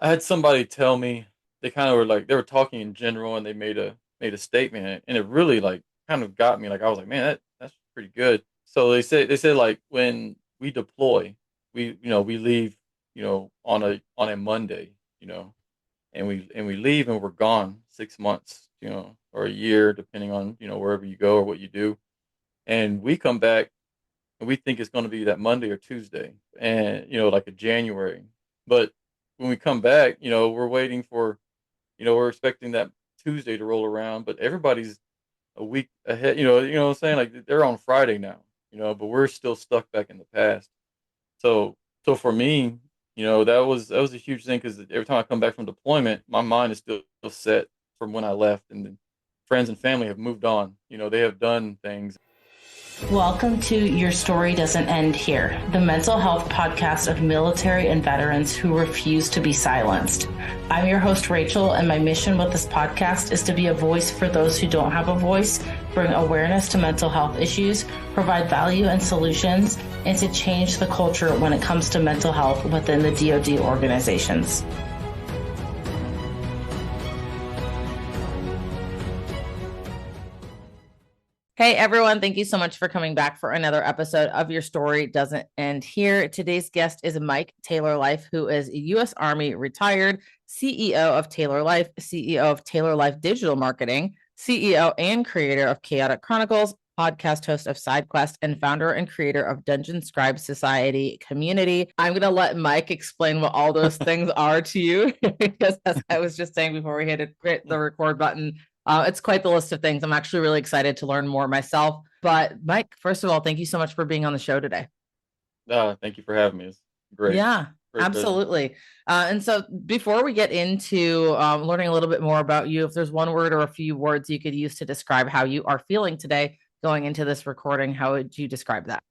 I had somebody tell me they kind of were like they were talking in general and they made a statement and it really like kind of got me. Like I was like, man, that's pretty good. So they said like when we deploy, we leave on a Monday, and we leave and we're gone 6 months, or a year depending on wherever you go or what you do, and we come back and we think it's going to be that Monday or Tuesday, and like a January. But when we come back, we're waiting for, we're expecting that Tuesday to roll around, but everybody's a week ahead. What I'm saying? Like they're on Friday now, but we're still stuck back in the past. So, so for me, that was a huge thing because every time I come back from deployment, my mind is still set from when I left, and then friends and family have moved on. They have done things. Welcome to Your Story Doesn't End Here, the mental health podcast of military and veterans who refuse to be silenced. I'm your host, Rachel, and my mission with this podcast is to be a voice for those who don't have a voice, bring awareness to mental health issues, provide value and solutions, and to change the culture when it comes to mental health within the DoD organizations. Hey everyone, thank you so much for coming back for another episode of Your Story Doesn't End Here. Today's guest is Mike TaylorLyfe, who is a U.S. Army retired CEO of TaylorLyfe, CEO of TaylorLyfe Digital Marketing, CEO and creator of Chaotic Chronicles, podcast host of SideQuest, and founder and creator of Dungeon Scribe Society community. I'm going to let Mike explain what all those things are to you, because as I was just saying before we hit the record button, it's quite the list of things. I'm actually really excited to learn more myself. But Mike, first of all, thank you so much for being on the show today. Thank you for having me. It's great. Yeah, Great pleasure. absolutely. And so before we get into learning a little bit more about you, if there's one word or a few words you could use to describe how you are feeling today going into this recording, how would you describe that?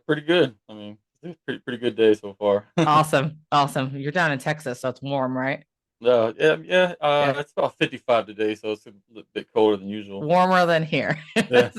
Pretty good. I mean, it's a pretty good day so far. Awesome. Awesome. You're down in Texas, so it's warm, right? Yeah, yeah. Yeah. It's about 55 today, so it's a little bit colder than usual. Warmer than here. Yeah.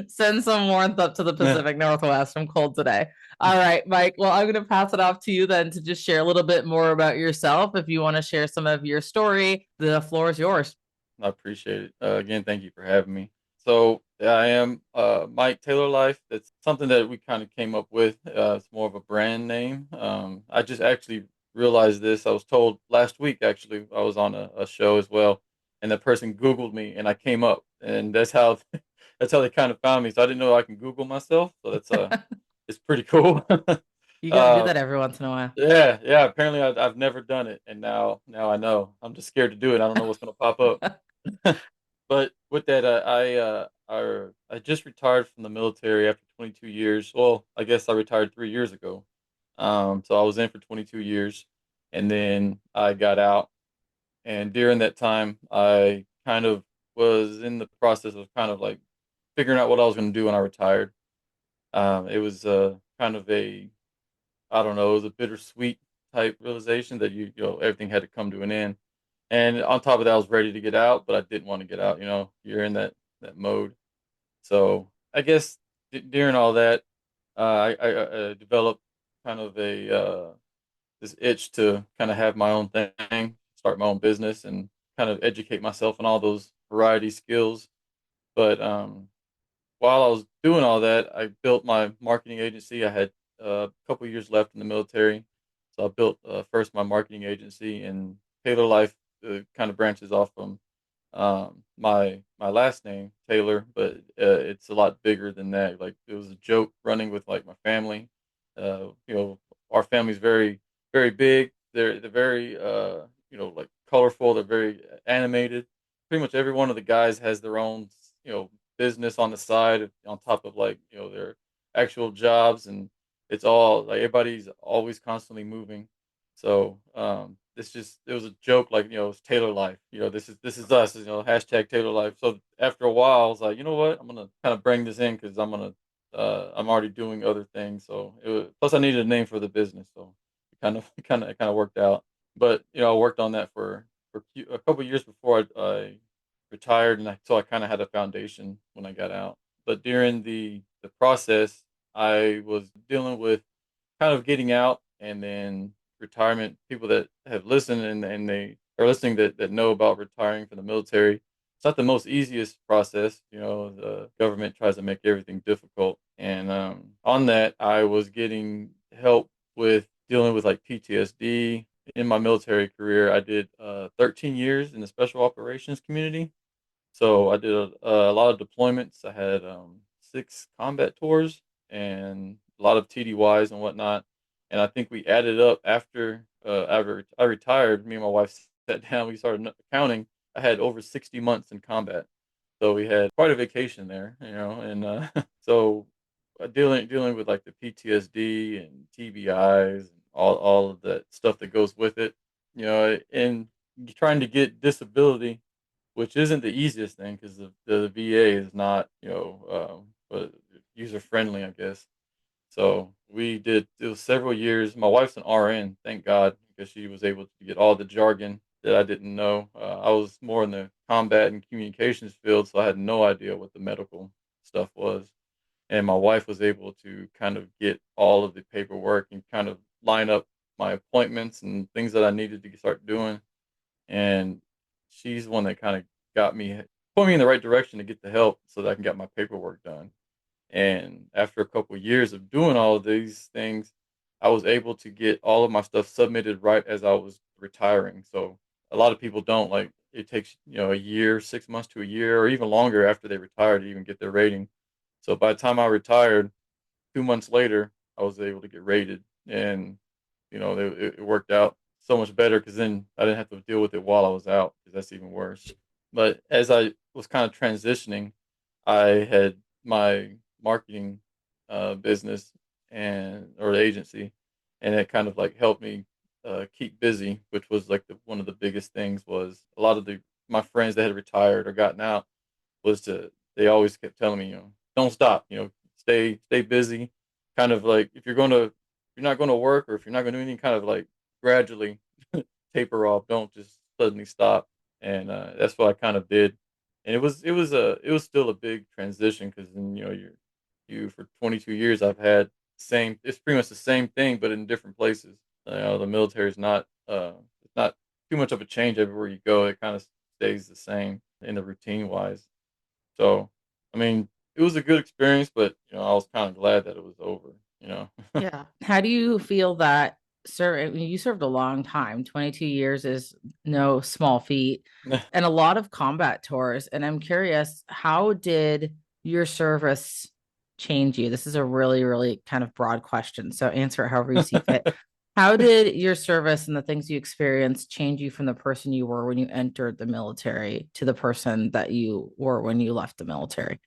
Send some warmth up to the Yeah. Pacific Northwest. I'm cold today. All right, Mike. Well, I'm going to pass it off to you then to just share a little bit more about yourself. If you want to share some of your story, the floor is yours. I appreciate it. Again, thank you for having me. So yeah, I am Mike TaylorLyfe. That's something that we kind of came up with. It's more of a brand name. I just actually realized this. I was told last week. Actually, I was on a show as well, and that person Googled me, and I came up, and that's how that's how they kind of found me. So I didn't know I can Google myself. So that's it's pretty cool. You got to do uh, that every once in a while. yeah, yeah. Apparently, I've never done it, and now I know. I'm just scared to do it. I don't know what's gonna pop up. But with that, I just retired from the military after 22 years. Well, I guess I retired 3 years ago. So I was in for 22 years, and then I got out. And during that time, I kind of was in the process of kind of like figuring out what I was going to do when I retired. It was kind of I don't know, it was a bittersweet type realization that everything had to come to an end. And on top of that, I was ready to get out, but I didn't want to get out. You're in that mode. So I guess during all that, I developed kind of a this itch to kind of have my own thing, start my own business, and kind of educate myself on all those variety skills. But while I was doing all that, I built my marketing agency. I had a couple years left in the military, so I built first my marketing agency, and TaylorLyfe kind of branches off from my last name Taylor, but it's a lot bigger than that. Like it was a joke running with like my family. Our family's very big. They're very like colorful. They're very animated. Pretty much every one of the guys has their own business on the side on top of like their actual jobs, and it's all like everybody's always constantly moving. So it was a joke, like it's TaylorLyfe. This is us. Hashtag TaylorLyfe. So after a while, I was like, you know what, I'm gonna kind of bring this in because I'm already doing other things. So plus I needed a name for the business, so it kind of worked out. But I worked on that for a couple years before I retired, and so I kind of had a foundation when I got out. But during the process, I was dealing with kind of getting out, and then retirement, people that have listened and they are listening that know about retiring from the military, it's not the most easiest process. The government tries to make everything difficult. And on that, I was getting help with dealing with like PTSD. In my military career, I did 13 years in the special operations community. So I did a lot of deployments. I had 6 combat tours and a lot of TDYs and whatnot. And I think we added up after I retired. Me and my wife sat down. We started counting. I had over 60 months in combat, so we had quite a vacation there. And so dealing with like the PTSD and TBIs and all of that stuff that goes with it. And trying to get disability, which isn't the easiest thing because the VA is not, but user friendly, I guess. So it was several years. My wife's an RN, thank God, because she was able to get all the jargon that I didn't know. I was more in the combat and communications field, so I had no idea what the medical stuff was. And my wife was able to kind of get all of the paperwork and kind of line up my appointments and things that I needed to start doing. And she's the one that kind of put me in the right direction to get the help so that I can get my paperwork done. And after a couple of years of doing all of these things, I was able to get all of my stuff submitted right as I was retiring. So a lot of people don't like it takes, a year, 6 months to a year, or even longer after they retire to even get their rating. So by the time I retired, 2 months later, I was able to get rated, and it worked out so much better because then I didn't have to deal with it while I was out because that's even worse. But as I was kind of transitioning, I had my marketing business and or agency, and it kind of like helped me keep busy, which was like one of the biggest things was a lot of my friends that had retired or gotten out was to they always kept telling me, don't stop, stay busy. Kind of like if you're not going to work or if you're not going to do anything, kind of like gradually taper off. Don't just suddenly stop. And that's what I kind of did. And it was still a big transition because then you for 22 years I've had same it's pretty much the same thing but in different places. The military is not it's not too much of a change everywhere you go. It kind of stays the same in the routine wise. So, I mean, it was a good experience, but I was kind of glad that it was over. Yeah. How do you feel that I mean, you served a long time. 22 years is no small feat, and a lot of combat tours. And I'm curious, how did your service change you? This is a really, really kind of broad question. So answer it however you see fit. How did your service and the things you experienced change you from the person you were when you entered the military to the person that you were when you left the military?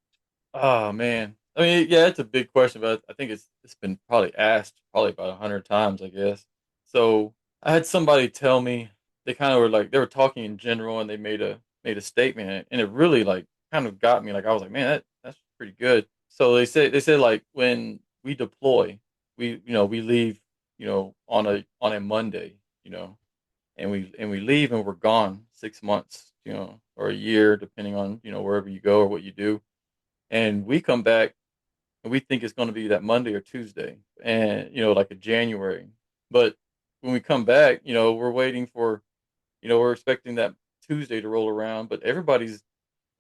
Oh man, I mean, yeah, it's a big question, but I think it's been probably asked probably about 100 times, I guess. So I had somebody tell me they kind of were like they were talking in general, and they made a statement, and it really like kind of got me. Like I was like, man, that's pretty good. So they said like when we deploy, we leave on a Monday, and we leave and we're gone 6 months, or a year, depending on wherever you go or what you do, and we come back and we think it's going to be that Monday or Tuesday, and like a January. But when we come back, we're waiting for, we're expecting that Tuesday to roll around, but everybody's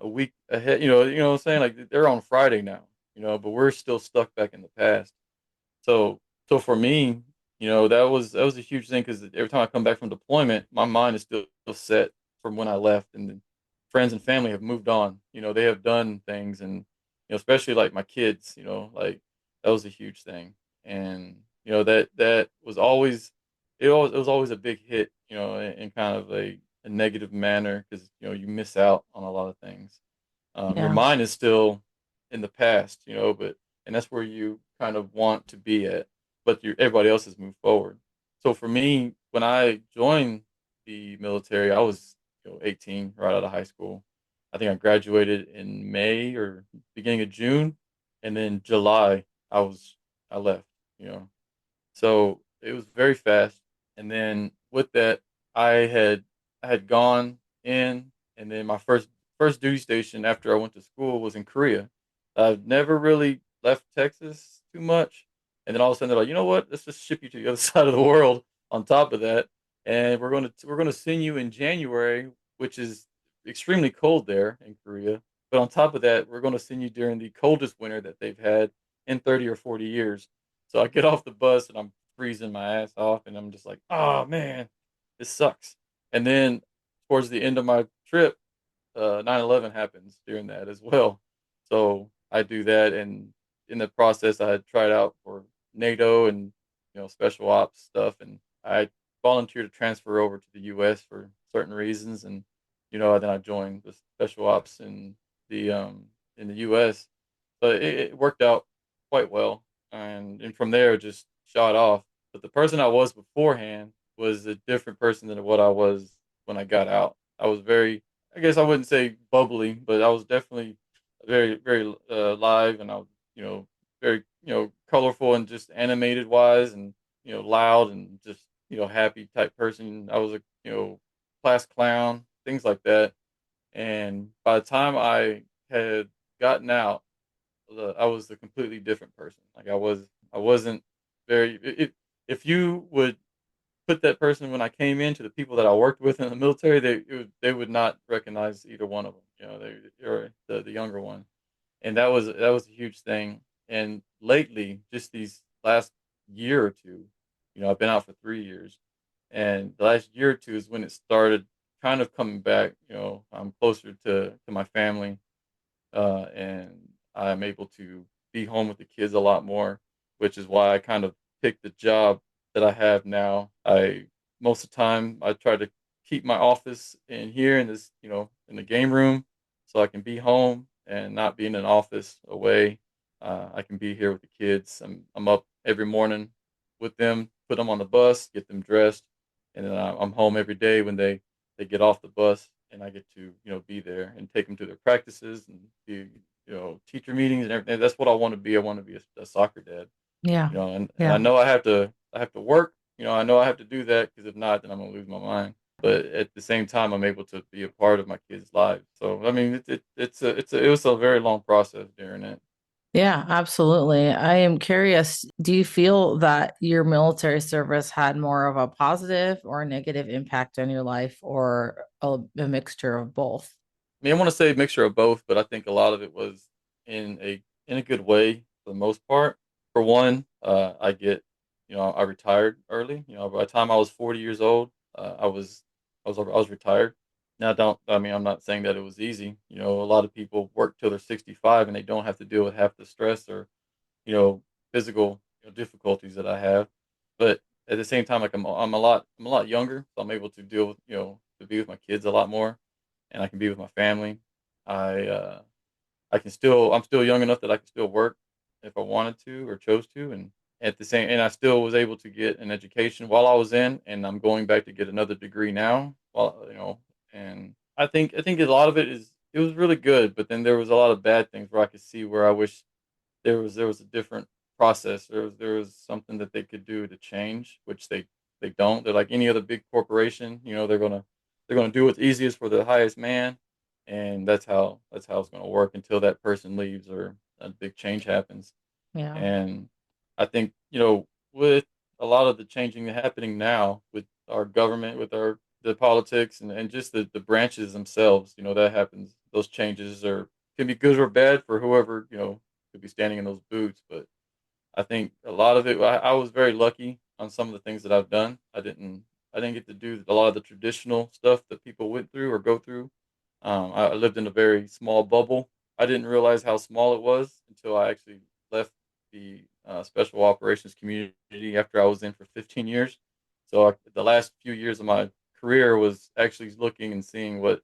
a week ahead. You know what I'm saying? Like they're on Friday now, but we're still stuck back in the past. So so for me, that was a huge thing because every time I come back from deployment, my mind is still set from when I left, and then friends and family have moved on. They have done things, and especially like my kids. Like that was a huge thing, and that was always it was always a big hit. In kind of a negative manner because you miss out on a lot of things. Your Yeah. mind is still in the past, but and that's where you kind of want to be at, but everybody else has moved forward. So for me, when I joined the military, I was 18, right out of high school. I think I graduated in May or beginning of June, and then July I left. You know, so it was very fast. And then with that, I had I had gone in, and then my first duty station after I went to school was in Korea. I've never really left Texas too much, and then all of a sudden they're like, you know what? Let's just ship you to the other side of the world on top of that, and we're gonna send you in January, which is extremely cold there in Korea. But on top of that, we're gonna send you during the coldest winter that they've had in 30 or 40 years. So I get off the bus and I'm freezing my ass off, and I'm just like, oh man, this sucks. And then towards the end of my trip, 9/11 happens during that as well. So I do that, and in the process, I had tried out for NATO and special ops stuff, and I volunteered to transfer over to the U.S. for certain reasons, and then I joined the special ops the in the U.S. But it worked out quite well, and from there it just shot off. But the person I was beforehand was a different person than what I was when I got out. I was very, I guess I wouldn't say bubbly, but I was definitely very, very live, and I was, very, colorful and just animated wise, and loud and just happy type person. I was a class clown, things like that. And by the time I had gotten out, I was a completely different person. Like I wasn't very. If you would put that person when I came in to the people that I worked with in the military, they would not recognize either one of them. They or the younger one, and that was a huge thing. And lately, just these last year or two, I've been out for 3 years, and the last year or two is when it started kind of coming back. I'm closer to my family, and I'm able to be home with the kids a lot more, which is why I kind of picked the job that I have now. I Most of the time I try to keep my office in here in this, in the game room, so I can be home and not be in an office away. I can be here with the kids. I'm up every morning with them, put them on the bus, get them dressed, and then I'm home every day when they get off the bus, and I get to be there and take them to their practices and be teacher meetings and everything. That's what I want to be. I want to be a soccer dad. Yeah. And I Yeah. know I have to work. I know I have to do that, because if not, then I'm gonna lose my mind. But at the same time, I'm able to be a part of my kids' lives. So I mean, it was a very long process during it. Yeah, absolutely. I am curious, do you feel that your military service had more of a positive or negative impact on your life or a mixture of both? I mean, I want to say a mixture of both, but I think a lot of it was in a good way for the most part. For one, I retired early. By the time I was 40 years old, I was retired. Now, don't I mean, I'm not saying that it was easy. A lot of people work till they're 65 and they don't have to deal with half the stress or you know physical difficulties that I have. But at the same time, like I'm a lot younger, so I'm able to deal with to be with my kids a lot more, and I can be with my family. I I'm still young enough that I can still work if I wanted to or chose to, and I still was able to get an education while I was in, and I'm going back to get another degree now. And I think a lot of it was really good, but then there was a lot of bad things where I could see where I wish there was a different process. There was something that they could do to change, which they don't. They're like any other big corporation. They're gonna do what's easiest for the highest man, and that's how it's gonna work until that person leaves or a big change happens. Yeah. And I think with a lot of the changing happening now with our government, with our the politics and just the branches themselves, that happens. Those changes are can be good or bad for whoever could be standing in those boots. But I think a lot of it, I was very lucky on some of the things that I've done. I didn't get to do a lot of the traditional stuff that people went through or go through. I lived in a very small bubble. I didn't realize how small it was until I actually left the special operations community after I was in for 15 years. So the last few years of my career was actually looking and seeing what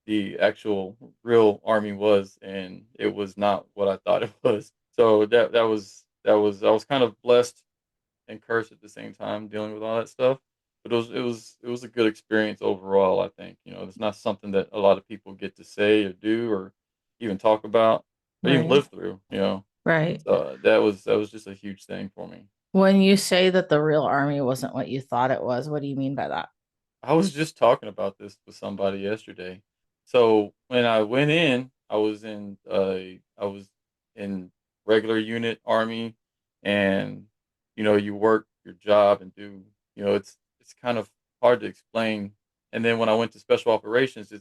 the actual real army was, and it was not what I thought it was. So I was kind of blessed and cursed at the same time dealing with all that stuff. But it was a good experience overall. I think it's not something that a lot of people get to say or do or even talk about or even Right. live through. Right. So that was just a huge thing for me. When you say that the real army wasn't what you thought it was, what do you mean by that? I was just talking about this with somebody yesterday. So when I went in, I was in regular unit army, and you work your job and do it's it's kind of hard to explain. And then when I went to special operations,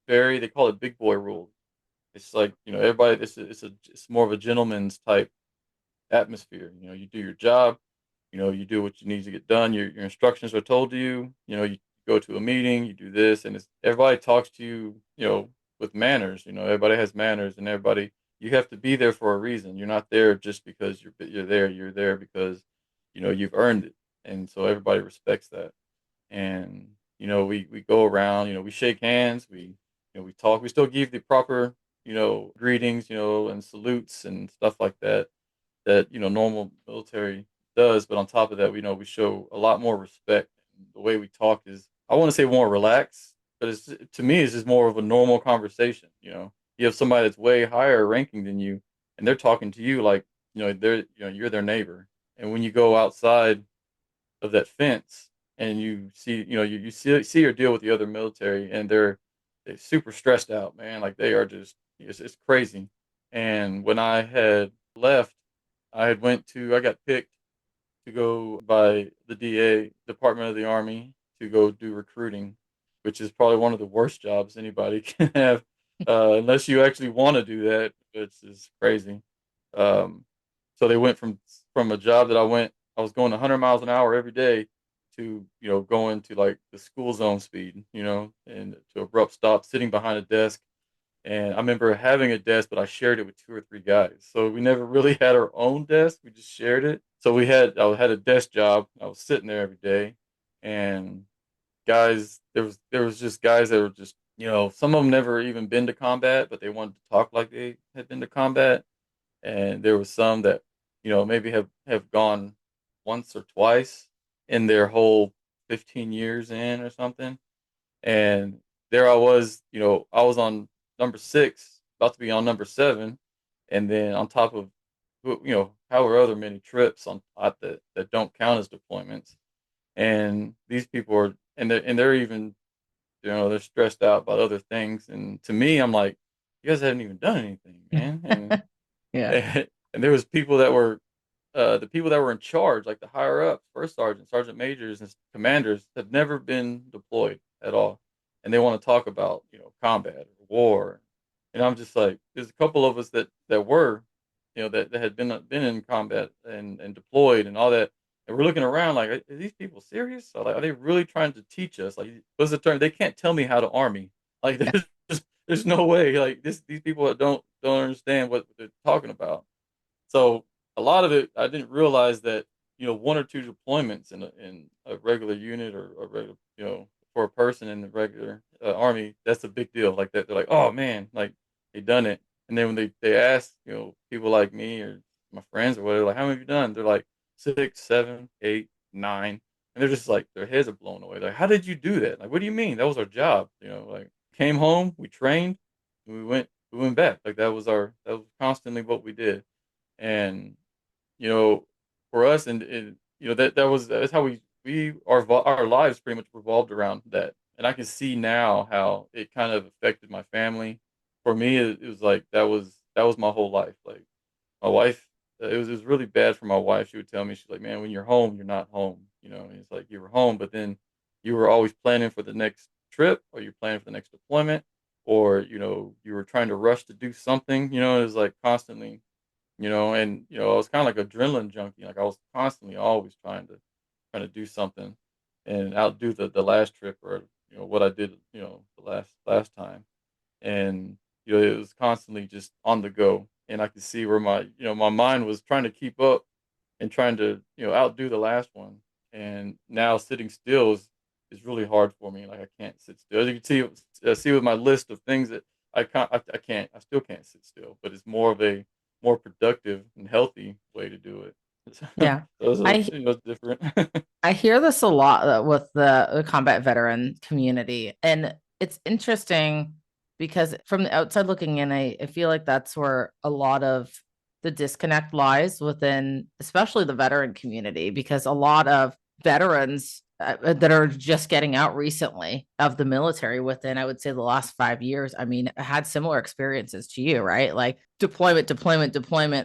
they call it big boy rules. It's like, everybody, it's more of a gentleman's type atmosphere. You do your job, you do what you need to get done. Your instructions are told to you. You go to a meeting, you do this, and everybody talks to you, with manners. Everybody has manners, and everybody you have to be there for a reason. You're not there just because you're there. You're there because you've earned it, and so everybody respects that. And we go around. We shake hands. We talk. We still give the proper greetings, and salutes and stuff like that normal military does. But on top of that, we show a lot more respect. The way we talk is, I want to say, more relaxed, but to me it's just more of a normal conversation. You have somebody that's way higher ranking than you, and they're talking to you like you're their neighbor. And when you go outside of that fence and you see you see or deal with the other military, and they're super stressed out, man. Like they are just it's crazy. And when I had left, I got picked to go by the DA, Department of the Army, to go do recruiting, which is probably one of the worst jobs anybody can have, unless you actually want to do that. It's just crazy. Um, so they went from a job that I was going 100 miles an hour every day to going to like the school zone speed, and to abrupt stop, sitting behind a desk. And I remember having a desk, but I shared it with two or three guys. So we never really had our own desk. We just shared it. So I had a desk job. I was sitting there every day, and guys, there was just guys that were just, some of them never even been to combat, but they wanted to talk like they had been to combat. And there was some that, maybe have gone once or twice in their whole 15 years in or something. And there I was, I was on number 6, about to be on number 7, and then on top of, however other many trips that don't count as deployments. And these people are, and they're even, they're stressed out about other things. And to me, I'm like, you guys haven't even done anything, man. And Yeah. and there was people that were the people that were in charge, like the higher ups, first sergeant, sergeant majors, and commanders, have never been deployed at all, and they want to talk about combat or war. And I'm just like, there's a couple of us that were, that had been in combat and deployed and all that, and we're looking around like, are these people serious? Are they really trying to teach us? Like, what's the term? They can't tell me how to army. Like, there's no way. Like these people don't understand what they're talking about. So a lot of it, I didn't realize that one or two deployments in a regular unit, or a regular, for a person in the regular army, that's a big deal. Like that, they're like, oh man, like they done it. And then when they ask people like me or my friends or whatever, like, how many have you done? They're like 6, 7, 8, 9, and they're just like, their heads are blown away. Like, how did you do that? Like, what do you mean? That was our job. Like, came home, we trained, and we went back. Like that was constantly what we did. And you know, for us, and that's how our lives pretty much revolved around that. And I can see now how it kind of affected my family. For me, it was like that was my whole life. Like my wife, it was really bad for my wife. She would tell me, she's like, man, when you're home, you're not home. And it's like you were home, but then you were always planning for the next trip, or you're planning for the next deployment, or you were trying to rush to do something. It was like constantly, and I was kind of like adrenaline junkie. Like I was constantly always trying to do something and outdo the last trip, or what I did, the last time. And it was constantly just on the go, and I could see where my mind was trying to keep up and trying to outdo the last one. And now sitting still is really hard for me. Like I can't sit still. As you can see with my list of things that I still can't sit still. But it's more of a more productive and healthy way to do it. Yeah. Those are, I it's different. I hear this a lot with the combat veteran community. And it's interesting because from the outside looking in, I feel like that's where a lot of the disconnect lies within, especially the veteran community, because a lot of veterans that are just getting out recently of the military within, I would say, the last 5 years, I mean, had similar experiences to you, right? Like deployment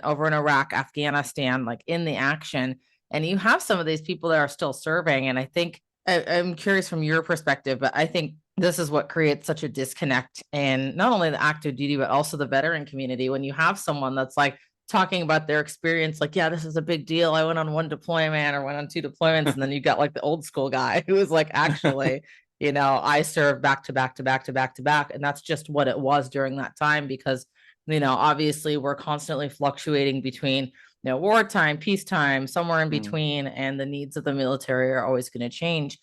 over in Iraq, Afghanistan, like in the action, and you have some of these people that are still serving. And I think I'm curious from your perspective, but I think this is what creates such a disconnect in not only the active duty, but also the veteran community. When you have someone that's like talking about their experience, like, yeah, this is a big deal. I went on one deployment or went on two deployments. And then you got like the old school guy who was like, actually, I served back to back to back to back to back. And that's just what it was during that time because, obviously we're constantly fluctuating between wartime, peacetime, somewhere in Mm, between, and the needs of the military are always going to change.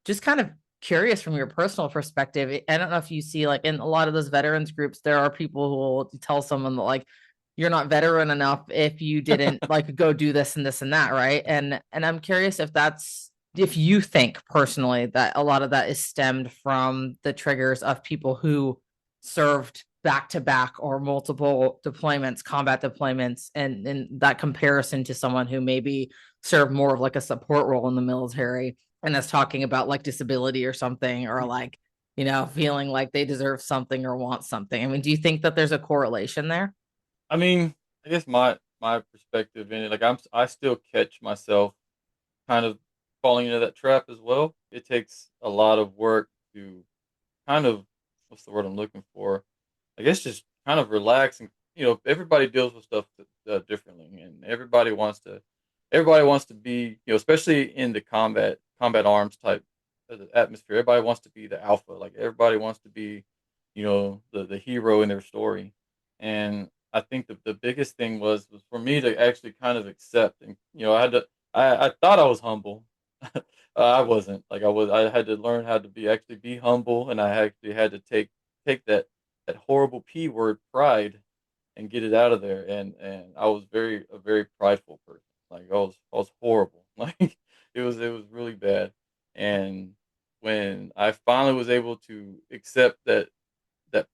Just kind of curious from your personal perspective. I don't know if you see like in a lot of those veterans groups, there are people who will tell someone that like you're not veteran enough if you didn't like go do this and this and that, right? And I'm curious if you think personally that a lot of that is stemmed from the triggers of people who served back to back or multiple deployments, combat deployments, and that comparison to someone who maybe served more of like a support role in the military and is talking about like disability or something, or like, feeling like they deserve something or want something. I mean, do you think that there's a correlation there? I mean, I guess my perspective in it, like I still catch myself kind of falling into that trap as well. It takes a lot of work to kind of, what's the word I'm looking for? I guess just kind of relax and everybody deals with stuff differently, and everybody wants to be especially in the combat arms type of the atmosphere. Everybody wants to be the alpha, like everybody wants to be the hero in their story, and I think the biggest thing was for me to actually kind of accept, and I thought I was humble. I wasn't. Like I had to learn how to be humble, and I actually had to take that horrible P word pride and get it out of there. And I was a very prideful person. Like I was horrible. Like it was really bad. And when I finally was able to accept that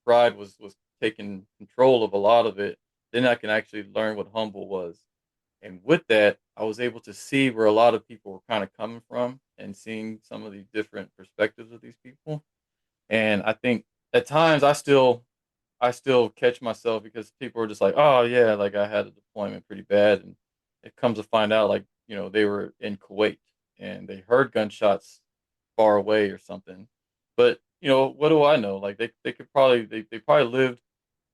pride was taking control of a lot of it, then I can actually learn what humble was. And with that, I was able to see where a lot of people were kind of coming from and seeing some of the different perspectives of these people. And I think at times I still catch myself because people are just like, oh yeah, like I had a deployment pretty bad, and it comes to find out like they were in Kuwait and they heard gunshots far away or something. But what do I know? Like they could probably they probably lived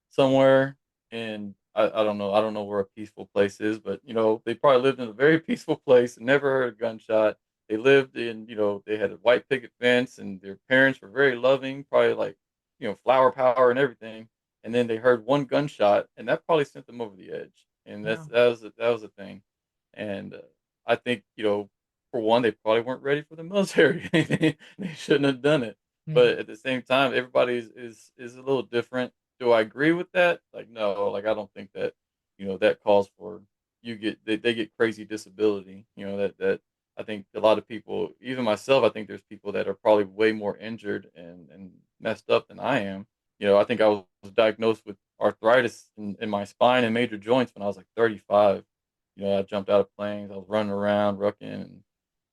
somewhere in I don't know where a peaceful place is, but they probably lived in a very peaceful place and never heard a gunshot. They lived in they had a white picket fence and their parents were very loving, probably like flower power and everything. And then they heard one gunshot and that probably sent them over the edge. And Yeah. that was a thing. And I think for one they probably weren't ready for the military. They shouldn't have done it. Yeah. But at the same time, everybody is a little different. Do I agree with that? Like, no, like I don't think that, that calls for they get crazy disability. That I think a lot of people, even myself, I think there's people that are probably way more injured and messed up than I am. I think I was diagnosed with arthritis in my spine and major joints when I was like 35. I jumped out of planes. I was running around, rucking, and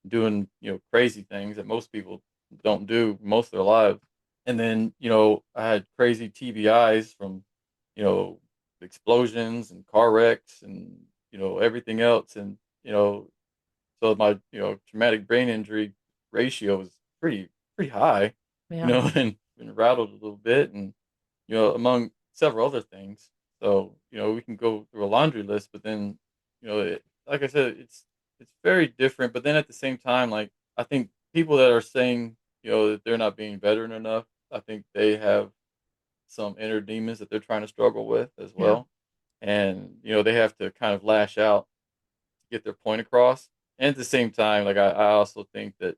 doing crazy things that most people don't do most of their lives. And then I had crazy TBIs from you know explosions and car wrecks and everything else. And so my traumatic brain injury ratio was pretty high. Yeah. And been rattled a little bit, and among several other things. So we can go through a laundry list, but then like I said, it's very different. But then at the same time, like I think people that are saying that they're not being veteran enough, I think they have some inner demons that they're trying to struggle with as Yeah. well, and they have to kind of lash out to get their point across. And at the same time, like I also think that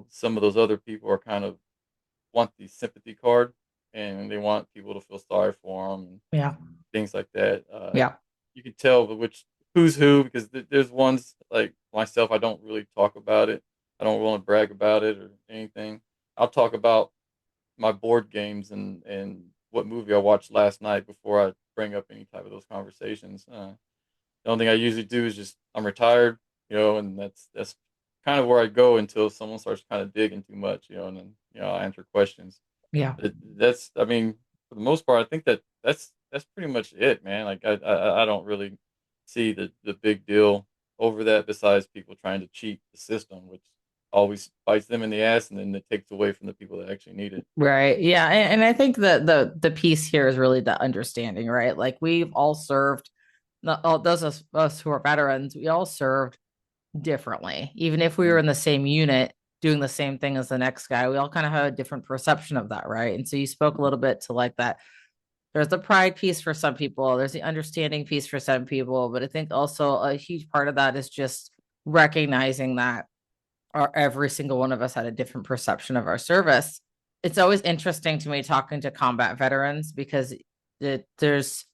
some of those other people are kind of want the sympathy card, and they want people to feel sorry for them and Yeah. things like that. Yeah. You can tell which who's who because there's ones like myself. I don't really talk about it. I don't want to brag about it or anything. I'll talk about my board games and what movie I watched last night before I bring up any type of those conversations. The only thing I usually do is just I'm retired, and that's kind of where I go until someone starts kind of digging too much, and then I answer questions. Yeah. That's I mean, for the most part, I think that's pretty much it, man. Like I don't really see the big deal over that besides people trying to cheat the system, which always bites them in the ass, and then it takes away from the people that actually need it. Right. Yeah. And I think that the piece here is really the understanding, right? Like we've all served, not all those of us who are veterans, we all served differently. Even if we were Mm, in the same unit doing the same thing as the next guy, we all kind of have a different perception of that, right? And so you spoke a little bit to like that. There's the pride piece for some people, there's the understanding piece for some people, but I think also a huge part of that is just recognizing that every single one of us had a different perception of our service. It's always interesting to me talking to combat veterans because there's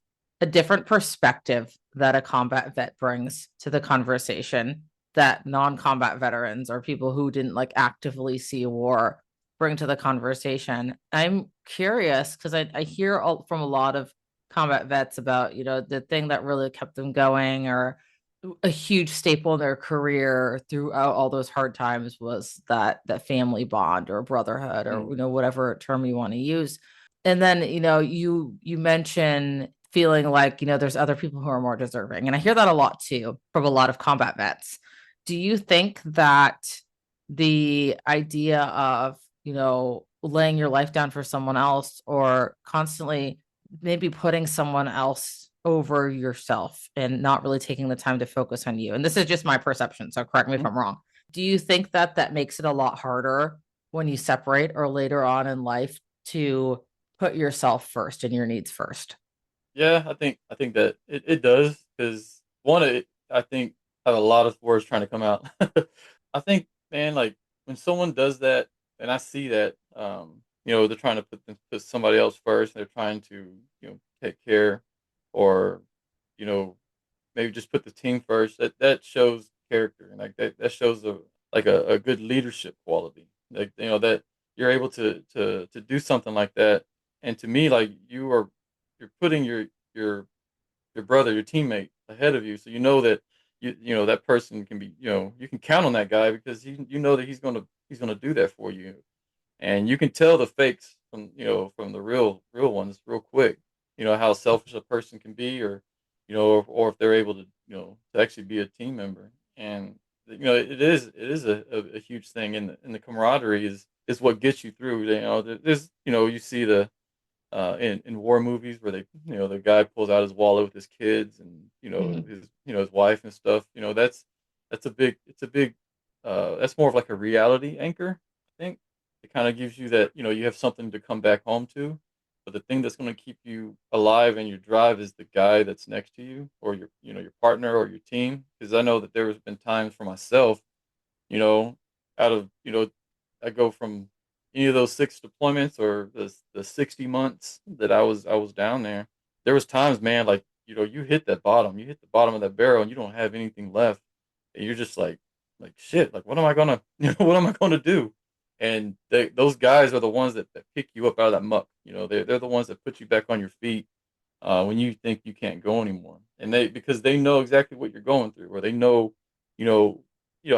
a different perspective that a combat vet brings to the conversation that non-combat veterans or people who didn't like actively see a war bring to the conversation. I'm curious because I hear from a lot of combat vets about, the thing that really kept them going or a huge staple in their career throughout all those hard times was that family bond or brotherhood or mm, whatever term you want to use. And then you mention feeling like there's other people who are more deserving, and I hear that a lot too from a lot of combat vets. Do you think that the idea of laying your life down for someone else or constantly maybe putting someone else over yourself and not really taking the time to focus on you. And this is just my perception, so correct me if mm. I'm wrong. Do you think that that makes it a lot harder when you separate or later on in life to put yourself first and your needs first? Yeah, I think that it does because one, I think have a lot of words trying to come out. I think, man, like when someone does that, and I see that, they're trying to put somebody else first. They're trying to take care, or you know maybe just put the team first. That shows character, and like that shows a good leadership quality. Like that you're able to do something like that. And to me, like you're putting your your brother, your teammate ahead of you, so you know that that person can be you can count on that guy because you know that he's gonna do that for you, and you can tell the fakes from from the real ones real quick. You know how selfish a person can be, or or if they're able to to actually be a team member. And it is a huge thing, and the camaraderie is what gets you through. There's you see the in war movies where they the guy pulls out his wallet with his kids and Mm-hmm. his wife and stuff. That's a big it's a big that's more of like a reality anchor. I think it kind of gives you that you have something to come back home to. But the thing that's going to keep you alive and your drive is the guy that's next to you, or your your partner or your team. Because I know that there has been times for myself, you know, out of I go from any of those 6 deployments or the 60 months that I was down there. There was times, man, like you hit that bottom, you hit the bottom of that barrel, and you don't have anything left, and you're just like shit, like what am I gonna what am I gonna do? And those guys are the ones that pick you up out of that muck. They're the ones that put you back on your feet when you think you can't go anymore, and because they know exactly what you're going through, or they know, you know,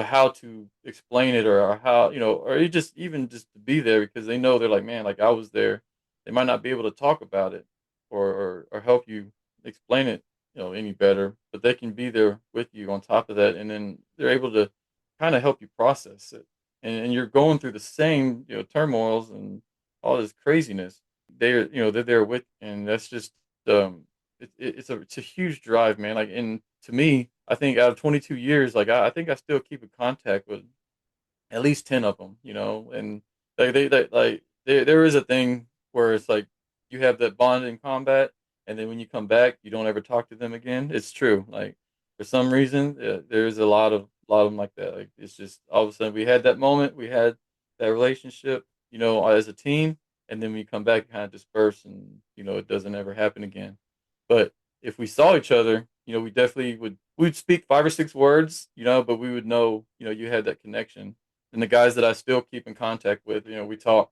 how to explain it, or how or you just even just to be there because they know they're like, man, like I was there. They might not be able to talk about it or help you explain it, any better, but they can be there with you on top of that, and then they're able to kind of help you process it, and you're going through the same turmoils and all this craziness. They're there with, and that's just um, it's a huge drive, man. Like, and to me, I think out of 22 years, like I think I still keep in contact with at least 10 of them, and there is a thing where it's like you have that bond in combat, and then when you come back, you don't ever talk to them again. It's true. Like for some reason, there's a lot of them like that. Like it's just all of a sudden we had that moment, we had that relationship, as a team, and then when you come back, it kind of disperse, and it doesn't ever happen again. But if we saw each other, we definitely we'd speak 5 or 6 words, but we would know, you had that connection. And the guys that I still keep in contact with, we talk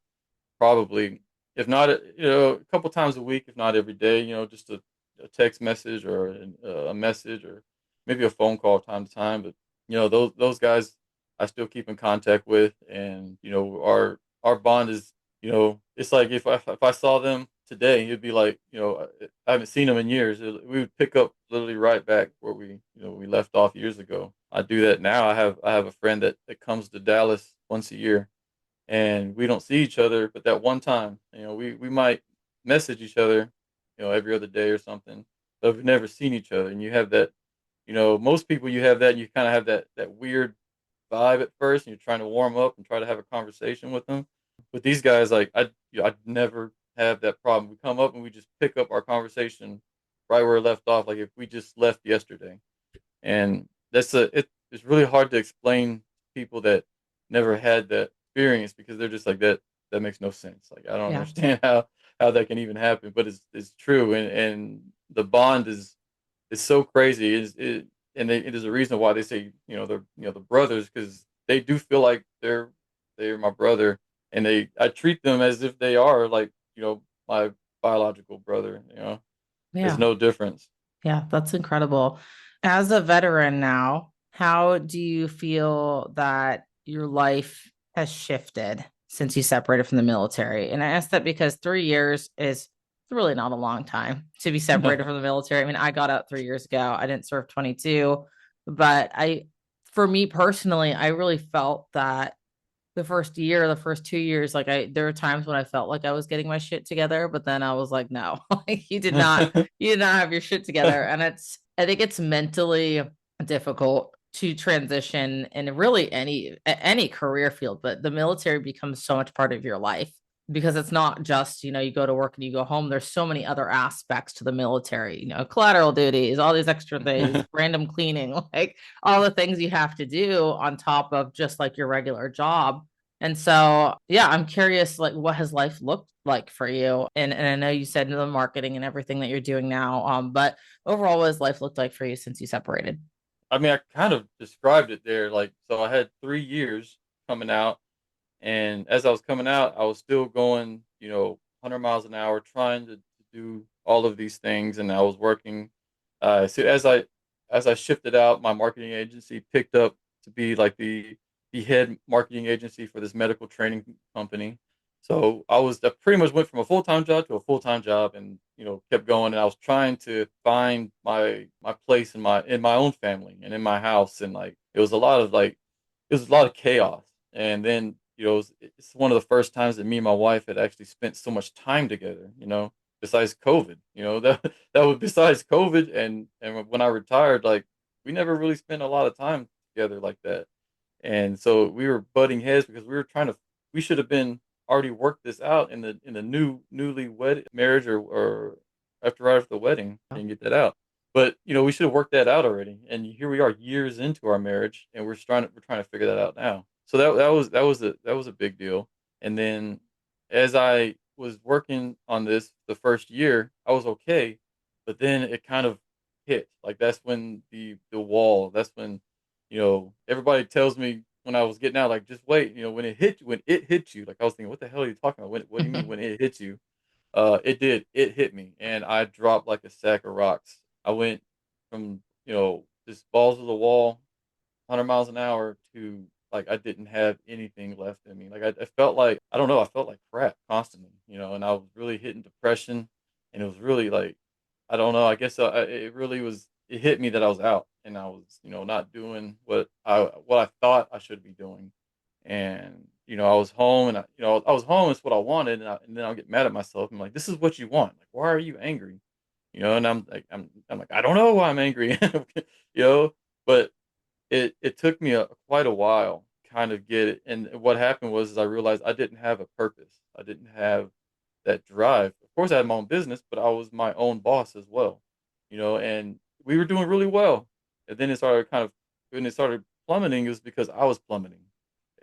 probably, if not, a couple times a week, if not every day, just a text message or a message or maybe a phone call time to time. But those guys I still keep in contact with, and our bond is, it's like if I saw them today, it'd be like I haven't seen them in years. We would pick up literally right back where we left off years ago. I do that now. I have a friend that comes to Dallas once a year, and we don't see each other. But that one time, we might message each other, every other day or something, but we've never seen each other. And you have that, most people, you have that, and you kind of have that weird vibe at first, and you're trying to warm up and try to have a conversation with them. With these guys, like I'd never have that problem. We come up and we just pick up our conversation right where it left off, like if we just left yesterday. And it's really hard to explain to people that never had that experience, because they're just like that makes no sense. Like I don't Yeah. understand how that can even happen, but it's true. And the bond is so crazy. It is a reason why they say, they're, the brothers, because they do feel like they're my brother, and I treat them as if they are like, my biological brother. There's Yeah. no difference. Yeah, that's incredible. As a veteran now, how do you feel that your life has shifted since you separated from the military? And I ask that because 3 years is really not a long time to be separated No. from the military. I mean, I got out 3 years ago. I didn't serve 22, but for me personally, I really felt that the first year, the first 2 years, like there were times when I felt like I was getting my shit together, but then I was like, no, like you did not have your shit together. And I think it's mentally difficult to transition in really any career field, but the military becomes so much part of your life because it's not just, you go to work and you go home. There's so many other aspects to the military, collateral duties, all these extra things, random cleaning, like all the things you have to do on top of just like your regular job. And so, yeah, I'm curious, like, what has life looked like for you? And I know you said the marketing and everything that you're doing now, but overall, what has life looked like for you since you separated? I mean, I kind of described it there. Like, so I had 3 years coming out, and as I was coming out, I was still going, 100 miles an hour, trying to do all of these things, and I was working. So as I shifted out, my marketing agency picked up to be like the head marketing agency for this medical training company. So I pretty much went from a full time job to a full time job, and kept going. And I was trying to find my place in my own family and in my house, and like it was a lot of chaos. And then, it's one of the first times that me and my wife had actually spent so much time together, besides COVID, that was besides COVID. And when I retired, like we never really spent a lot of time together like that. And so we were butting heads because we should have been already worked this out in the newly wed marriage, or right after the wedding, and get that out. But we should have worked that out already. And here we are years into our marriage, and we're trying to figure that out now. So that was a big deal. And then as I was working on this the first year, I was okay, but then it kind of hit. Like that's when the wall. That's when everybody tells me when I was getting out, like, just wait, when it hit you, like I was thinking, what the hell are you talking about? What do you mean when it hits you? It did. It hit me, and I dropped like a sack of rocks. I went from just balls to the wall, 100 miles an hour, to like I didn't have anything left in me. Like I felt like, I don't know, I felt like crap constantly, and I was really hitting depression, and it was really like, I don't know, I guess it really was. It hit me that I was out, and I was not doing what I thought I should be doing. And I was home, and I was home. It's what I wanted, and then I'll get mad at myself. I'm like, this is what you want. Like, why are you angry? And I'm like, I don't know why I'm angry. you know, but it took me quite a while to kind of get it. And what happened was, is I realized I didn't have a purpose. I didn't have that drive. Of course, I had my own business, but I was my own boss as well. And we were doing really well. And then when it started plummeting, it was because I was plummeting.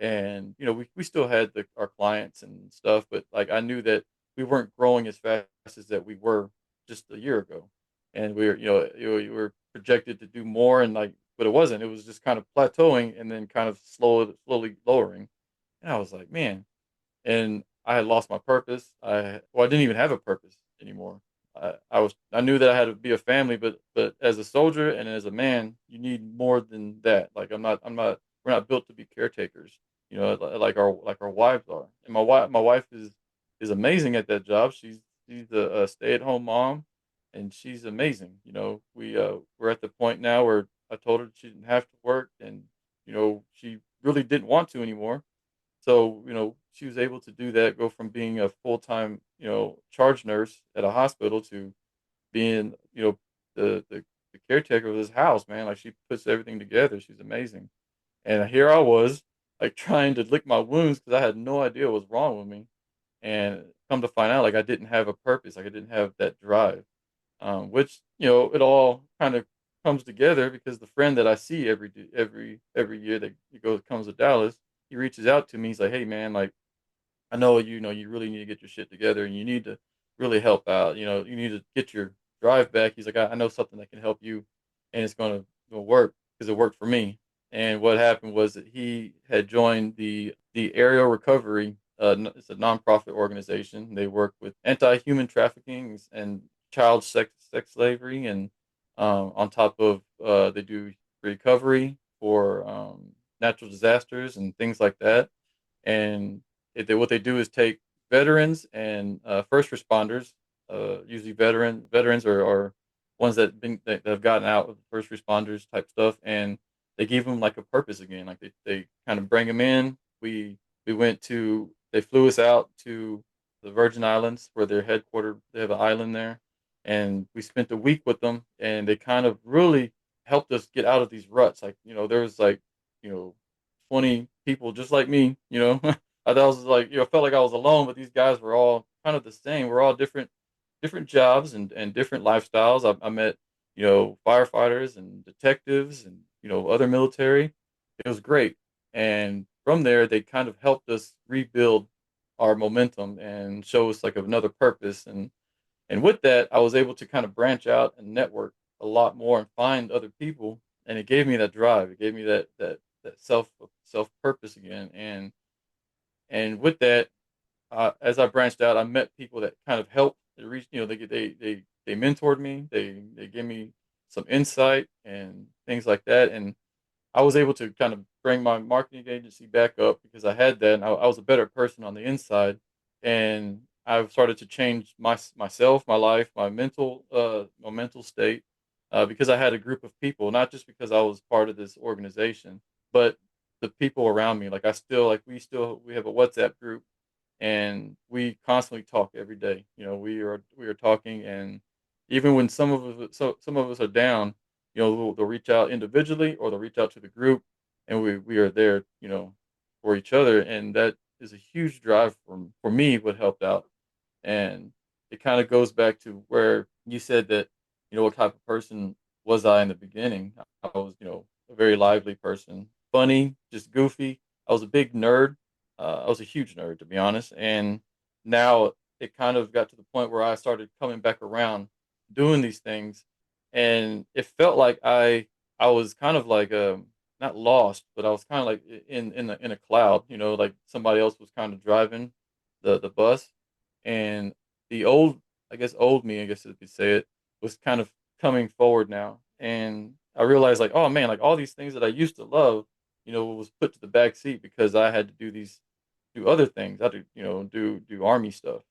And we still had our clients and stuff, but like I knew that we weren't growing as fast as that we were just a year ago. And we were projected to do more, and like, but it wasn't. It was just kind of plateauing, and then kind of slowly lowering. And I was like, man. And I had lost my purpose. I didn't even have a purpose anymore. I knew that I had to be a family, but as a soldier and as a man, you need more than that. Like we're not built to be caretakers, like our wives are. And my wife is amazing at that job. She's a stay-at-home mom, and she's amazing. We're at the point now where I told her she didn't have to work, and she really didn't want to anymore. So, she was able to do that, go from being a full-time, charge nurse at a hospital to being, the caretaker of this house, man. Like, she puts everything together. She's amazing. And here I was, like, trying to lick my wounds because I had no idea what was wrong with me. And come to find out, like, I didn't have a purpose. Like, I didn't have that drive. Which, it all kind of comes together because the friend that I see every year that comes to Dallas, he reaches out to me. He's like, "Hey, man, like, I know you really need to get your shit together and you need to really help out. You need to get your drive back." He's like, I know something that can help you, and it's gonna work because it worked for me." And what happened was that he had joined the aerial recovery. It's a nonprofit organization. They work with anti-human trafficking and child sex slavery, and on top of they do recovery for natural disasters and things like that. And what they do is take veterans and first responders. Usually, veterans are ones that have gotten out of first responders type stuff, and they give them like a purpose again. Like they kind of bring them in. We went to they flew us out to the Virgin Islands where they're headquartered. They have an island there, and we spent a week with them, and they kind of really helped us get out of these ruts. Like, there was like, you know 20 people just like me. I thought I was like, I felt like I was alone, but these guys were all kind of the same. We're all different jobs and different lifestyles. I met, firefighters and detectives and, other military. It was great. And from there, they kind of helped us rebuild our momentum and show us like another purpose. And with that, I was able to kind of branch out and network a lot more and find other people. And it gave me that drive. It gave me that self purpose again. And with that, as I branched out, I met people that kind of helped. They reached, they mentored me. They gave me some insight and things like that. And I was able to kind of bring my marketing agency back up because I had that, and I was a better person on the inside. And I've started to change myself, my life, my mental state, because I had a group of people, not just because I was part of this organization, but the people around me. Like, we have a WhatsApp group, and we constantly talk every day. We are talking, and even when some of us are down, they'll reach out individually or they'll reach out to the group, and we are there, for each other, and that is a huge drive for me. What helped out, and it kind of goes back to where you said that, what type of person was I in the beginning? I was, a very lively person, funny, just goofy. I was a big nerd. I was a huge nerd, to be honest. And now it kind of got to the point where I started coming back around doing these things. And it felt like I was kind of like, not lost, but I was kind of like in a cloud, like somebody else was kind of driving the bus, and the old, I guess, old me, I guess if you say it, was kind of coming forward now. And I realized, like, oh man, like all these things that I used to love, was put to the back seat because I had to do other things. I had to, do army stuff,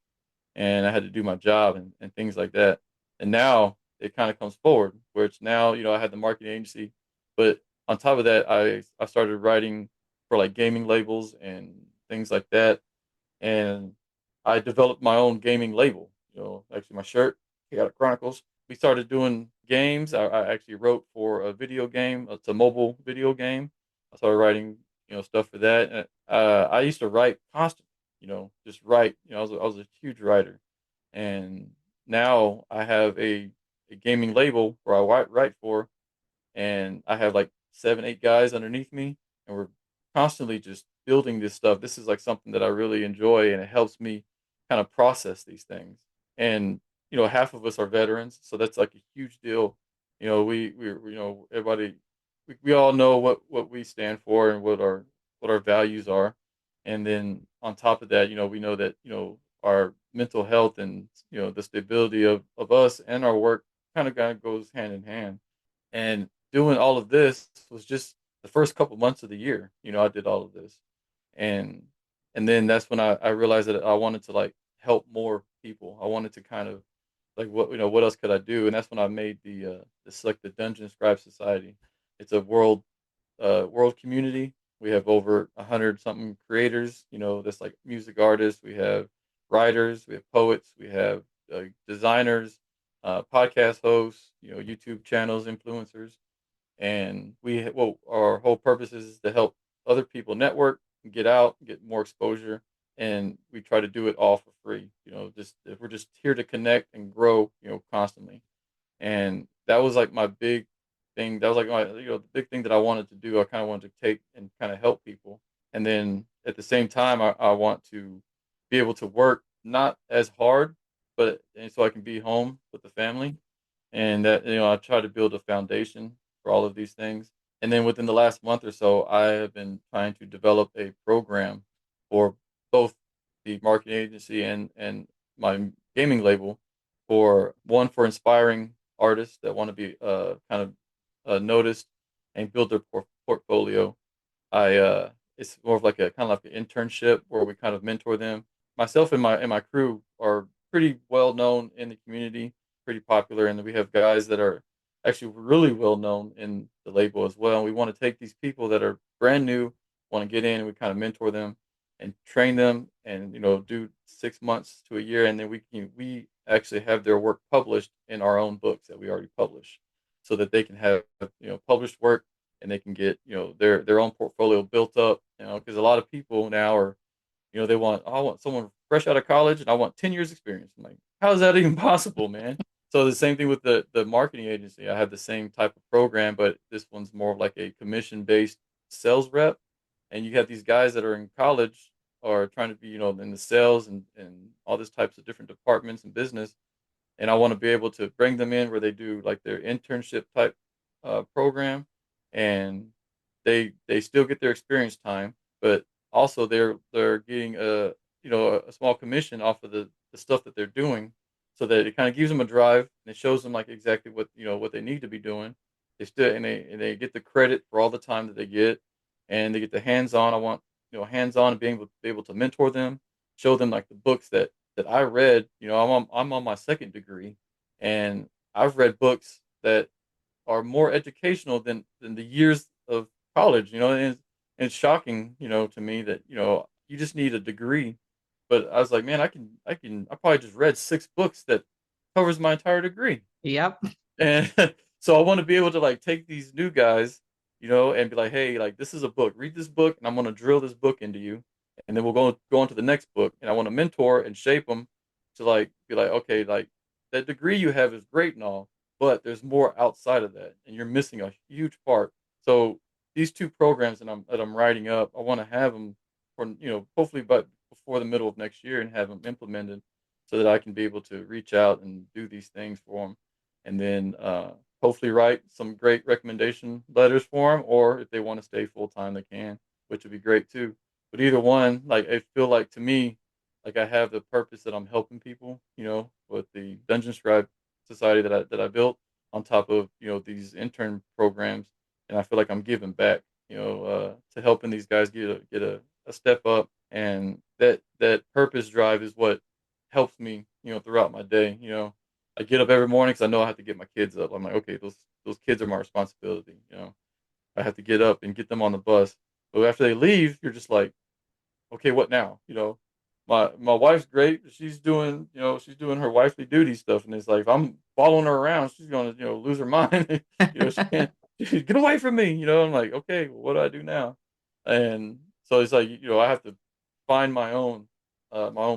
and I had to do my job and things like that. And now it kind of comes forward where it's now, I had the marketing agency, but on top of that, I started writing for like gaming labels and things like that, and I developed my own gaming label. Actually, my shirt, I got a Chronicles. We started doing games. I actually wrote for a video game. It's a mobile video game. I started writing, stuff for that. And, I used to write constantly. Just write. I was a huge writer, and now I have a gaming label where I write for, and I have like 7, 8 guys underneath me, and we're constantly just building this stuff. This is like something that I really enjoy, and it helps me kind of process these things. And half of us are veterans, so that's like a huge deal. Everybody, we all know what we stand for and what our values are. And then on top of that, we know that our mental health and the stability of us and our work kind of goes hand in hand. And doing all of this was just the first couple months of the year. I did all of this, and and then that's when I realized that I wanted to like help more people. I wanted to kind of like what else could I do, and that's when I made the Dungeon Scribe Society. It's a world community We have over 100 something creators. That's like music artists. We have writers. We have poets. We have designers, podcast hosts. YouTube channels, influencers, and well, our whole purpose is to help other people network, get out, get more exposure, and we try to do it all for free. Just we're just here to connect and grow. Constantly. And that was like my big thing. That was like my, the big thing that I wanted to do. I kind of wanted to take and kind of help people. And then at the same time, I want to be able to work not as hard, but and so I can be home with the family. And that, I try to build a foundation for all of these things. And then within the last month or so, I have been trying to develop a program for both the marketing agency and my gaming label, for one, for inspiring artists that want to be kind of noticed and build their portfolio. I It's more of like a kind of like an internship where we kind of mentor them. Myself and my crew are pretty well known in the community, pretty popular, and we have guys that are actually really well known in the label as well. And we want to take these people that are brand new, want to get in, and we kind of mentor them and train them, and do 6 months to a year, and then we actually have their work published in our own books that we already publish, so that they can have published work, and they can get their own portfolio built up. Because a lot of people now are, they want, oh, I want someone fresh out of college and I want 10 years experience. I'm like, how is that even possible, man? So the same thing with the marketing agency. I have the same type of program, but this one's more of like a commission based sales rep. And you have these guys that are in college or trying to be, in the sales and all these types of different departments and business, and I want to be able to bring them in where they do like their internship type program, and they still get their experience time, but also they're getting a small commission off of the stuff that they're doing, so that it kind of gives them a drive and it shows them like exactly what they need to be doing. They still and they get the credit for all the time that they get, and they get the hands on. I want hands on and being able to mentor them, show them like the books that I read. I'm on my second degree, and I've read books that are more educational than the years of college. And it's shocking, to me that you just need a degree. But I was like, man, I probably just read 6 books that covers my entire degree. Yep. And so I want to be able to like take these new guys, and be like, hey, like this is a book. Read this book, and I'm going to drill this book into you, and then we'll go on to the next book. And I want to mentor and shape them to like be like, okay, like that degree you have is great and all, but there's more outside of that, and you're missing a huge part. So these 2 programs that I'm writing up, I want to have them for hopefully, but before the middle of next year, and have them implemented so that I can be able to reach out and do these things for them, and then hopefully write some great recommendation letters for them, or if they want to stay full time, they can, which would be great too. But either one, like I feel like to me, like I have the purpose that I'm helping people, with the Dungeon Scribe Society that I built, on top of these intern programs, and I feel like I'm giving back, to helping these guys get a step up, and that purpose drive is what helps me, throughout my day. I get up every morning because I know I have to get my kids up. I'm like, okay, those kids are my responsibility. I have to get up and get them on the bus. But after they leave, you're just like, okay, what now? My wife's great. She's doing her wifely duty stuff, and it's like if I'm following her around, she's gonna lose her mind. She can't get away from me. I'm like, okay, well, what do I do now? And so it's like I have to find my own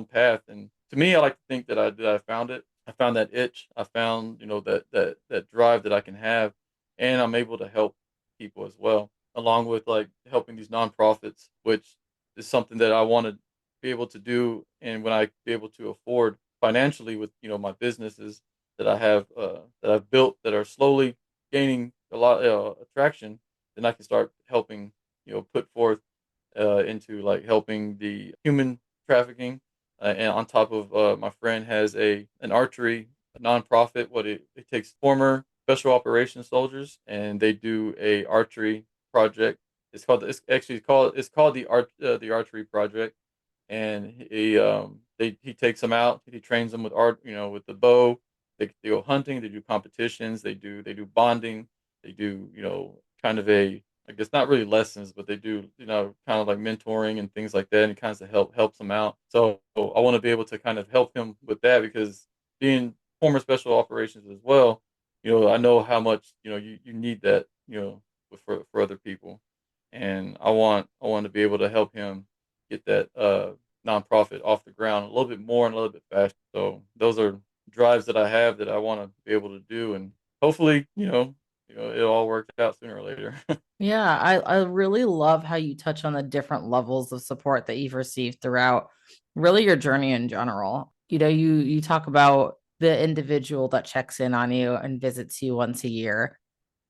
path. And to me, I like to think that I found it. I found that itch. I found that drive that I can have, and I'm able to help people as well, along with like helping these nonprofits, which is something that I want to be able to do, and when I be able to afford financially with my businesses that I've built that are slowly gaining a lot attraction, then I can start helping put forth into like helping the human trafficking. And on top of my friend has an archery nonprofit. It takes former special operations soldiers, and they do a archery project. It's called the archery project, and he takes them out. He trains them with art, with the bow. They go hunting. They do competitions. They do bonding. They do kind of a I guess not really lessons, but they do, kind of like mentoring and things like that, and it kind of helps him out. So I want to be able to kind of help him with that because being former special operations as well, I know how much you need that, for other people, and I want to be able to help him get that nonprofit off the ground a little bit more and a little bit faster. So those are drives that I have that I want to be able to do, and hopefully, it all works out sooner or later. Yeah, I really love how you touch on the different levels of support that you've received throughout really your journey in general. You talk about the individual that checks in on you and visits you once a year.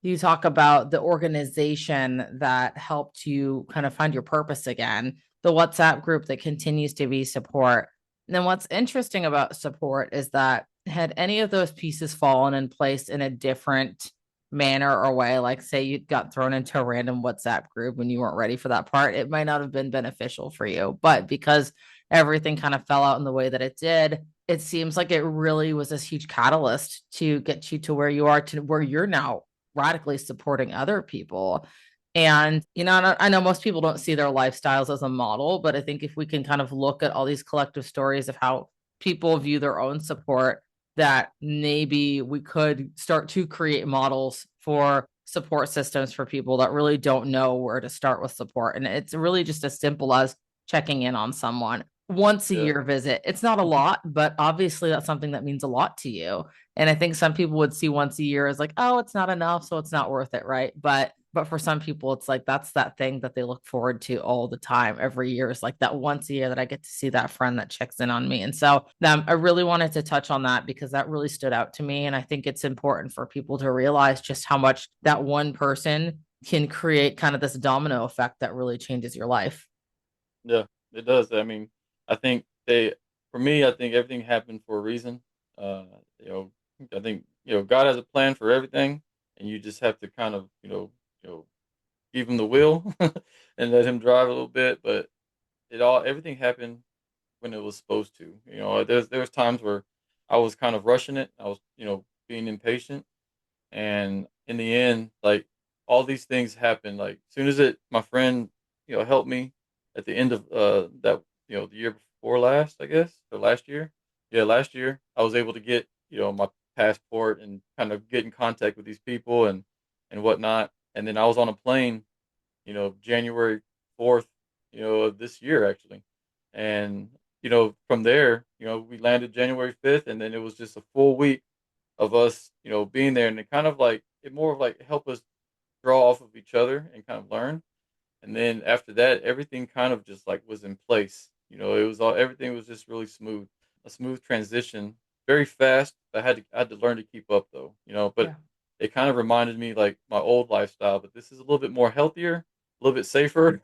You talk about the organization that helped you kind of find your purpose again, the WhatsApp group that continues to be support. And then what's interesting about support is that had any of those pieces fallen in place in a different manner or way, like say you got thrown into a random WhatsApp group when you weren't ready for that part, it might not have been beneficial for you. But because everything kind of fell out in the way that it did, it seems like it really was this huge catalyst to get you to where you are, to where you're now radically supporting other people. And, I know most people don't see their lifestyles as a model, but I think if we can kind of look at all these collective stories of how people view their own support, that maybe we could start to create models for support systems for people that really don't know where to start with support. And it's really just as simple as checking in on someone once a Yeah. year visit. It's not a lot, but obviously that's something that means a lot to you. And I think some people would see once a year as like, oh, it's not enough, so it's not worth it, right? But for some people, it's like that's that thing that they look forward to all the time. Every year is like that once a year that I get to see that friend that checks in on me. And so I really wanted to touch on that because that really stood out to me. And I think it's important for people to realize just how much that one person can create kind of this domino effect that really changes your life. Yeah, it does. I mean, I think for me, I think everything happened for a reason. Uh, you know, I think God has a plan for everything, and you just have to kind of give him the wheel and let him drive a little bit. But everything happened when it was supposed to. There was times where I was kind of rushing it. I was being impatient, and in the end, like all these things happened. Like soon as my friend, helped me at the end of that, the year before last, I guess, or last year. Yeah, last year I was able to get my passport and kind of get in contact with these people and whatnot. And then I was on a plane, January 4th, of this year actually, and from there, we landed January 5th, and then it was just a full week of us, being there, and it kind of like it more of like help us draw off of each other and kind of learn. And then after that, everything kind of just like was in place. It was all everything was just really smooth, a smooth transition, very fast. I had to learn to keep up though, but Yeah. it kind of reminded me like my old lifestyle, but this is a little bit more healthier, a little bit safer,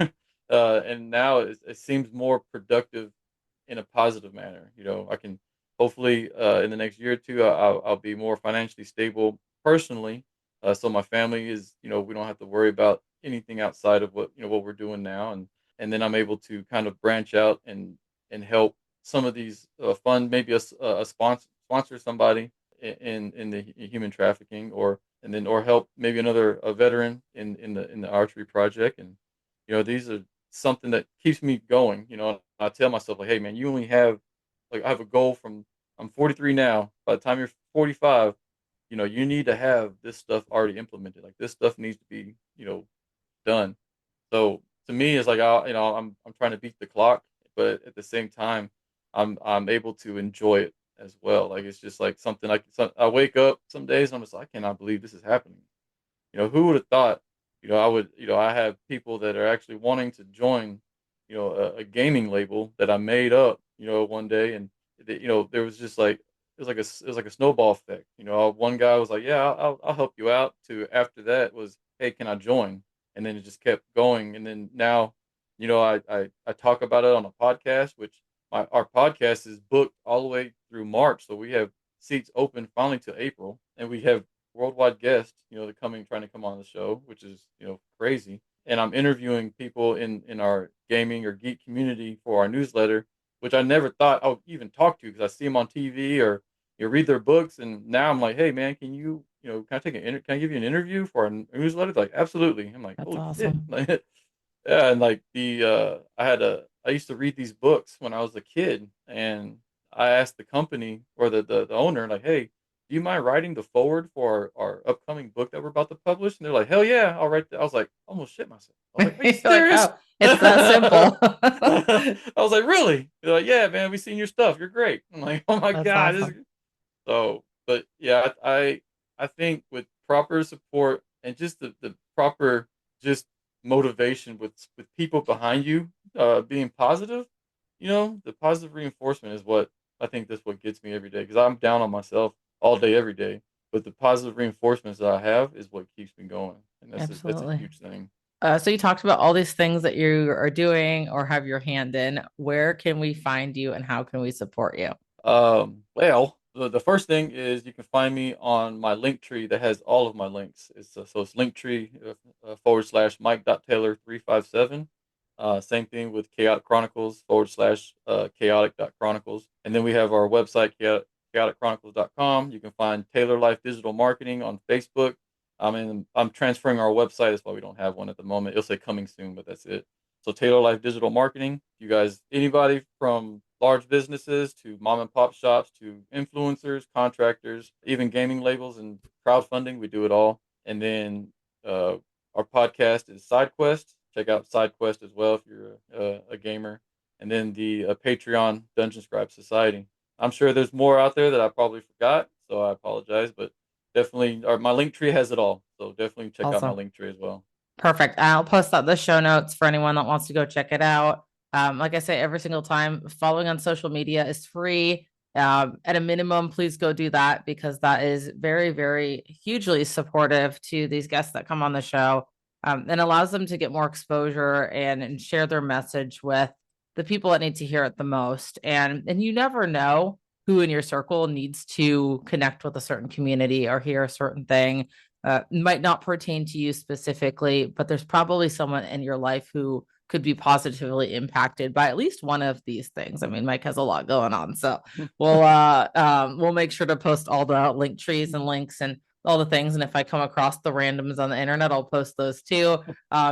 and now it seems more productive in a positive manner. I can hopefully in the next year or two, I'll be more financially stable personally, so my family is, we don't have to worry about anything outside of what we're doing now, and then I'm able to kind of branch out and help some of these fund maybe a sponsor somebody in the human trafficking, or help maybe another a veteran in the archery project. And these are something that keeps me going. I tell myself like, hey man, you only have like I have a goal from I'm 43 now. By the time you're 45, you need to have this stuff already implemented. Like this stuff needs to be done. So to me, it's like I'm trying to beat the clock, but at the same time, I'm able to enjoy it as well. Like it's just like something like I wake up some days and I'm just like, I cannot believe this is happening. Who would have thought, I have people that are actually wanting to join, a gaming label that I made up, one day. And, there was just like, it was like a snowball effect. One guy was like, yeah, I'll help you out, to after that was, hey, can I join? And then it just kept going. And then now, I talk about it on a podcast, which our podcast is booked all the way through March. So we have seats open finally to April, and we have worldwide guests, they're trying to come on the show, which is, crazy. And I'm interviewing people in our gaming or geek community for our newsletter, which I never thought I would even talk to because I see them on TV or read their books. And now I'm like, hey man, can you can I take can I give you an interview for a newsletter? They're like, absolutely. I'm like, That's holy shit. awesome. Like, yeah, and like I used to read these books when I was a kid, and I asked the company or the owner, like, hey, do you mind writing the forward for our upcoming book that we're about to publish? And they're like, hell yeah, I'll write that. I was like, almost shit myself. I was like, are you You're like, serious? oh, it's that simple. I was like, really? They're like, yeah, man, we seen your stuff. You're great. I'm like, oh my That's god, awesome. so, but yeah, I think with proper support and just the proper just motivation with people behind you, being positive, the positive reinforcement is what I think that's what gets me every day because I'm down on myself all day, every day. But the positive reinforcements that I have is what keeps me going, and that's a Absolutely. huge thing. So you talked about all these things that you are doing or have your hand in. Where can we find you and how can we support you? Well, the first thing is you can find me on my LinkTree that has all of my links. So it's LinkTree / Mike.Taylor357. Same thing with Chaotic Chronicles / chaotic.chronicles. And then we have our website, chaoticchronicles.com. You can find TaylorLyfe Digital Marketing on Facebook. I'm transferring our website. That's why we don't have one at the moment. It'll say coming soon, but that's it. So TaylorLyfe Digital Marketing. You guys, anybody from large businesses to mom and pop shops to influencers, contractors, even gaming labels and crowdfunding, we do it all. And then uh, our podcast is SideQuest. Check out SideQuest as well if you're a gamer. And then the Patreon Dungeon Scribe Society. I'm sure there's more out there that I probably forgot, so I apologize, but definitely, my link tree has it all. So definitely check out my Awesome. link tree as well. Perfect. I'll post out the show notes for anyone that wants to go check it out. Like I say every single time, following on social media is free. At a minimum, please go do that because that is very, very hugely supportive to these guests that come on the show, and allows them to get more exposure and share their message with the people that need to hear it the most. And you never know who in your circle needs to connect with a certain community or hear a certain thing. Might not pertain to you specifically, but there's probably someone in your life who could be positively impacted by at least one of these things. I mean, Mike has a lot going on, so we'll make sure to post all the link trees and links and all the things. And if I come across the randoms on the internet, I'll post those too,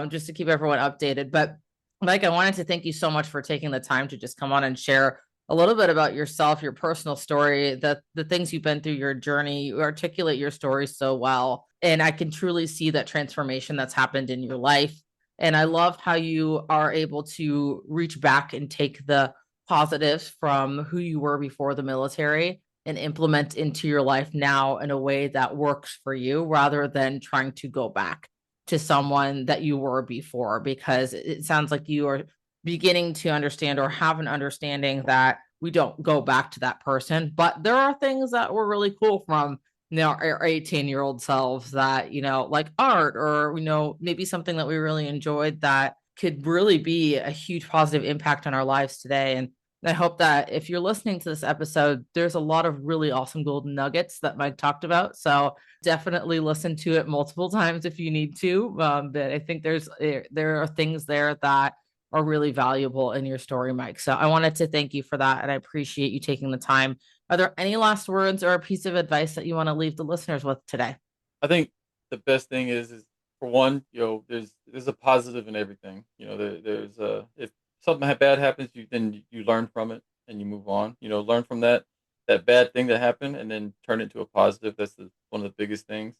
just to keep everyone updated. But Mike, I wanted to thank you so much for taking the time to just come on and share a little bit about yourself, your personal story, the things you've been through, your journey. You articulate your story so well, and I can truly see that transformation that's happened in your life. And I love how you are able to reach back and take the positives from who you were before the military and implement into your life now in a way that works for you rather than trying to go back to someone that you were before, because it sounds like you are beginning to understand or have an understanding that we don't go back to that person, but there are things that were really cool from our 18-year-old selves that, like art or, maybe something that we really enjoyed that could really be a huge positive impact on our lives today. And I hope that if you're listening to this episode, there's a lot of really awesome golden nuggets that Mike talked about. So definitely listen to it multiple times if you need to. But I think there are things there that are really valuable in your story, Mike. So I wanted to thank you for that. And I appreciate you taking the time. Are there any last words or a piece of advice that you want to leave the listeners with today? I think the best thing is for one, there's a positive in everything. There's if something bad happens, you learn from it and you move on. Learn from that bad thing that happened and then turn it into a positive. That's one of the biggest things.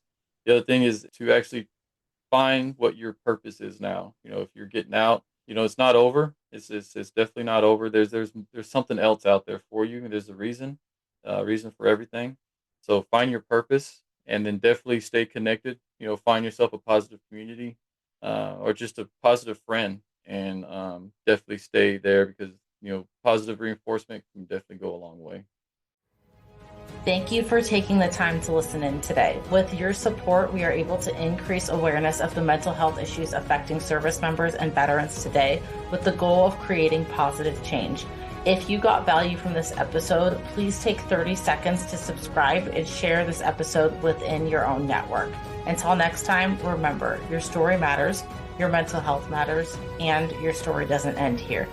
The other thing is to actually find what your purpose is now. If you're getting out, it's not over. It's definitely not over. There's something else out there for you, and there's a reason for everything. So find your purpose, and then definitely stay connected. Find yourself a positive community, or just a positive friend, and definitely stay there because positive reinforcement can definitely go a long way. Thank you for taking the time to listen in today. With your support, we are able to increase awareness of the mental health issues affecting service members and veterans today with the goal of creating positive change. If you got value from this episode, please take 30 seconds to subscribe and share this episode within your own network. Until next time, remember, your story matters, your mental health matters, and your story doesn't end here.